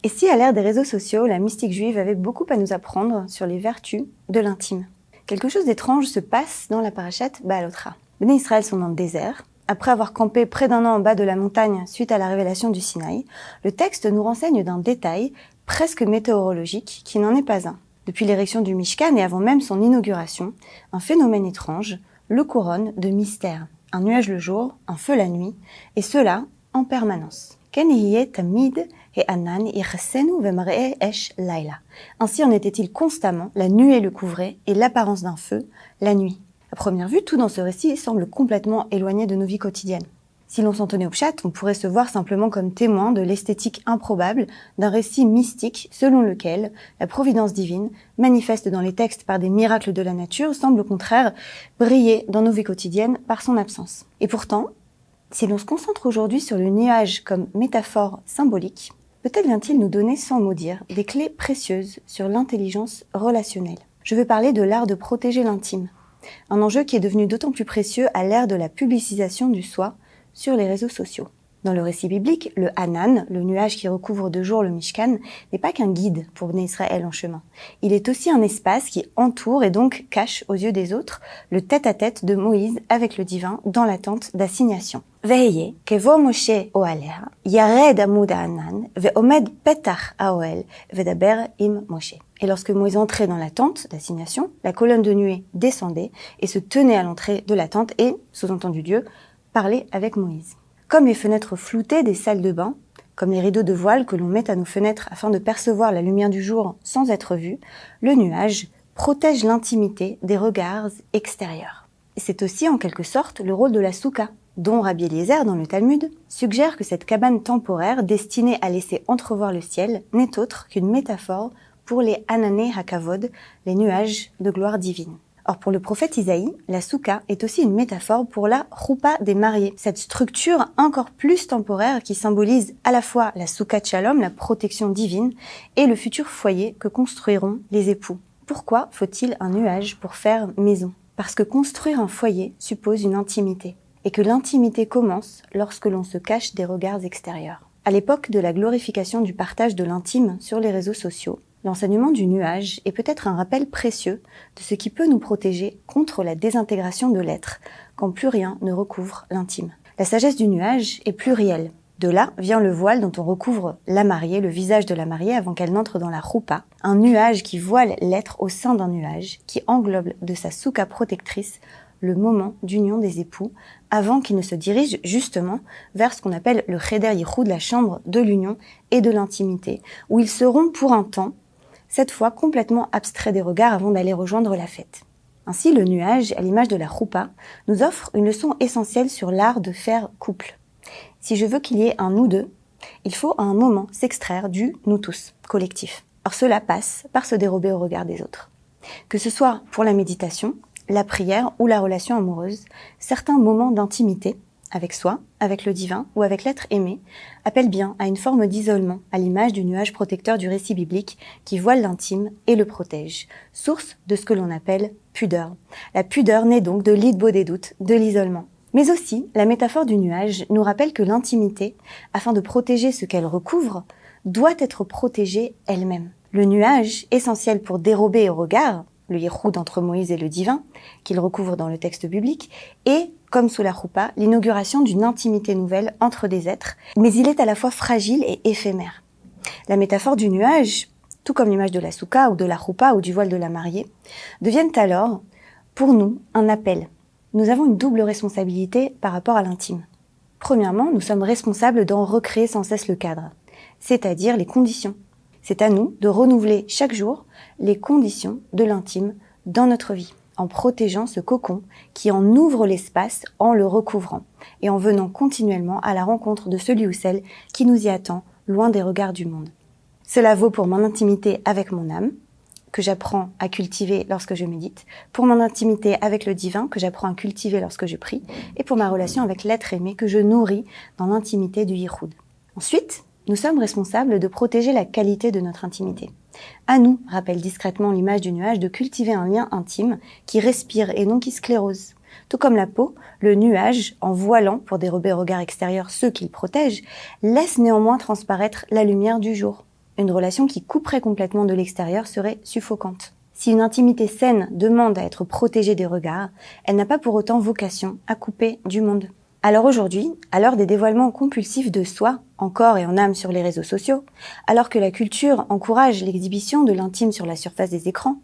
Et si à l'ère des réseaux sociaux, la mystique juive avait beaucoup à nous apprendre sur les vertus de l'intime. Quelque chose d'étrange se passe dans la parachate Baalotra. Béné Israël sont dans le désert. Après avoir campé près d'1 an en bas de la montagne suite à la révélation du Sinaï, le texte nous renseigne d'un détail presque météorologique qui n'en est pas un. Depuis l'érection du Mishkan et avant même son inauguration, un phénomène étrange le couronne de mystère. Un nuage le jour, un feu la nuit, et cela en permanence. Ainsi en était-il constamment, la nuée le couvrait et l'apparence d'un feu, la nuit. À première vue, tout dans ce récit semble complètement éloigné de nos vies quotidiennes. Si l'on s'en tenait au pshat, on pourrait se voir simplement comme témoin de l'esthétique improbable d'un récit mystique selon lequel la providence divine, manifeste dans les textes par des miracles de la nature, semble au contraire briller dans nos vies quotidiennes par son absence. Et pourtant, si l'on se concentre aujourd'hui sur le nuage comme métaphore symbolique, peut-être vient-il nous donner sans mot dire des clés précieuses sur l'intelligence relationnelle. Je veux parler de l'art de protéger l'intime, un enjeu qui est devenu d'autant plus précieux à l'ère de la publicisation du soi sur les réseaux sociaux. Dans le récit biblique, le Hanan, le nuage qui recouvre de jour le Mishkan, n'est pas qu'un guide pour Béné Israël en chemin. Il est aussi un espace qui entoure et donc cache aux yeux des autres le tête-à-tête de Moïse avec le divin dans la tente d'assignation. Veheye, kevo Moshe oalea, yared amud Hanan, veomed petach haoel, vedaber im Moshe. Et lorsque Moïse entrait dans la tente d'assignation, la colonne de nuée descendait et se tenait à l'entrée de la tente et, sous-entendu Dieu, parlait avec Moïse. Comme les fenêtres floutées des salles de bain, comme les rideaux de voile que l'on met à nos fenêtres afin de percevoir la lumière du jour sans être vu, le nuage protège l'intimité des regards extérieurs. Et c'est aussi en quelque sorte le rôle de la souka, dont Rabbi Eliezer dans le Talmud suggère que cette cabane temporaire destinée à laisser entrevoir le ciel n'est autre qu'une métaphore pour les Hanané Hakavod, les nuages de gloire divine. Or, pour le prophète Isaïe, la souka est aussi une métaphore pour la choupa des mariés, cette structure encore plus temporaire qui symbolise à la fois la souka de Shalom, la protection divine, et le futur foyer que construiront les époux. Pourquoi faut-il un nuage pour faire maison ? Parce que construire un foyer suppose une intimité, et que l'intimité commence lorsque l'on se cache des regards extérieurs. À l'époque de la glorification du partage de l'intime sur les réseaux sociaux, l'enseignement du nuage est peut-être un rappel précieux de ce qui peut nous protéger contre la désintégration de l'être, quand plus rien ne recouvre l'intime. La sagesse du nuage est plurielle. De là vient le voile dont on recouvre la mariée, le visage de la mariée avant qu'elle n'entre dans la choupa, un nuage qui voile l'être au sein d'un nuage, qui englobe de sa souka protectrice le moment d'union des époux, avant qu'ils ne se dirigent justement vers ce qu'on appelle le cheder yichud, la chambre de l'union et de l'intimité, où ils seront pour un temps cette fois complètement abstrait des regards avant d'aller rejoindre la fête. Ainsi, le nuage, à l'image de la choupa, nous offre une leçon essentielle sur l'art de faire couple. Si je veux qu'il y ait un nous deux, il faut à un moment s'extraire du nous tous, collectif. Or cela passe par se dérober au regard des autres. Que ce soit pour la méditation, la prière ou la relation amoureuse, certains moments d'intimité, avec soi, avec le divin ou avec l'être aimé, appelle bien à une forme d'isolement, à l'image du nuage protecteur du récit biblique qui voile l'intime et le protège, source de ce que l'on appelle pudeur. La pudeur naît donc de l'idbo des doutes, de l'isolement. Mais aussi, la métaphore du nuage nous rappelle que l'intimité, afin de protéger ce qu'elle recouvre, doit être protégée elle-même. Le nuage, essentiel pour dérober au regard, le yichud entre Moïse et le divin, qu'il recouvre dans le texte biblique, et, comme sous la choupa, l'inauguration d'une intimité nouvelle entre des êtres, mais il est à la fois fragile et éphémère. La métaphore du nuage, tout comme l'image de la souka ou de la choupa ou du voile de la mariée, deviennent alors, pour nous, un appel. Nous avons une double responsabilité par rapport à l'intime. Premièrement, nous sommes responsables d'en recréer sans cesse le cadre, c'est-à-dire les conditions. C'est à nous de renouveler chaque jour les conditions de l'intime dans notre vie, en protégeant ce cocon qui en ouvre l'espace en le recouvrant et en venant continuellement à la rencontre de celui ou celle qui nous y attend, loin des regards du monde. Cela vaut pour mon intimité avec mon âme, que j'apprends à cultiver lorsque je médite, pour mon intimité avec le divin, que j'apprends à cultiver lorsque je prie, et pour ma relation avec l'être aimé que je nourris dans l'intimité du yichud. Ensuite, nous sommes responsables de protéger la qualité de notre intimité. À nous, rappelle discrètement l'image du nuage, de cultiver un lien intime qui respire et non qui sclérose. Tout comme la peau, le nuage, en voilant pour dérober au regard extérieur ceux qu'il protège, laisse néanmoins transparaître la lumière du jour. une relation qui couperait complètement de l'extérieur serait suffocante. Si une intimité saine demande à être protégée des regards, elle n'a pas pour autant vocation à couper du monde. Alors aujourd'hui, à l'heure des dévoilements compulsifs de soi, en corps et en âme sur les réseaux sociaux, alors que la culture encourage l'exhibition de l'intime sur la surface des écrans,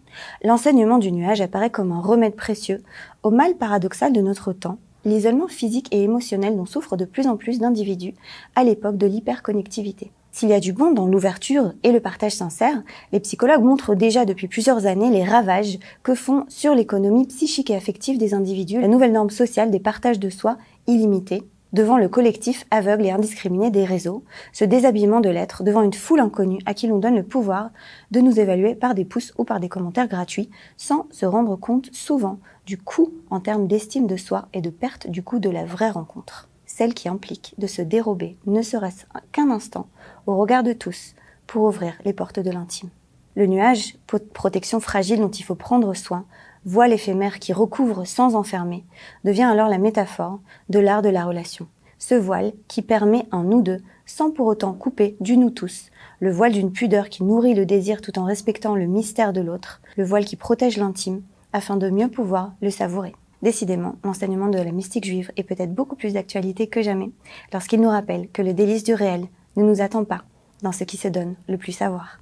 l'enseignement du nuage apparaît comme un remède précieux au mal paradoxal de notre temps, l'isolement physique et émotionnel dont souffrent de plus en plus d'individus à l'époque de l'hyperconnectivité. S'il y a du bon dans l'ouverture et le partage sincère, les psychologues montrent déjà depuis plusieurs années les ravages que font sur l'économie psychique et affective des individus la nouvelle norme sociale des partages de soi illimités devant le collectif aveugle et indiscriminé des réseaux, ce déshabillement de l'être devant une foule inconnue à qui l'on donne le pouvoir de nous évaluer par des pouces ou par des commentaires gratuits sans se rendre compte souvent du coût en termes d'estime de soi et de perte du coût de la vraie rencontre. Celle qui implique de se dérober, ne serait-ce qu'un instant, au regard de tous, pour ouvrir les portes de l'intime. Le nuage, protection fragile dont il faut prendre soin, voile éphémère qui recouvre sans enfermer, devient alors la métaphore de l'art de la relation. Ce voile qui permet un nous deux, sans pour autant couper du nous tous, le voile d'une pudeur qui nourrit le désir tout en respectant le mystère de l'autre, le voile qui protège l'intime, afin de mieux pouvoir le savourer. Décidément, l'enseignement de la mystique juive est peut-être beaucoup plus d'actualité que jamais, lorsqu'il nous rappelle que le délice du réel ne nous attend pas dans ce qui se donne le plus savoir.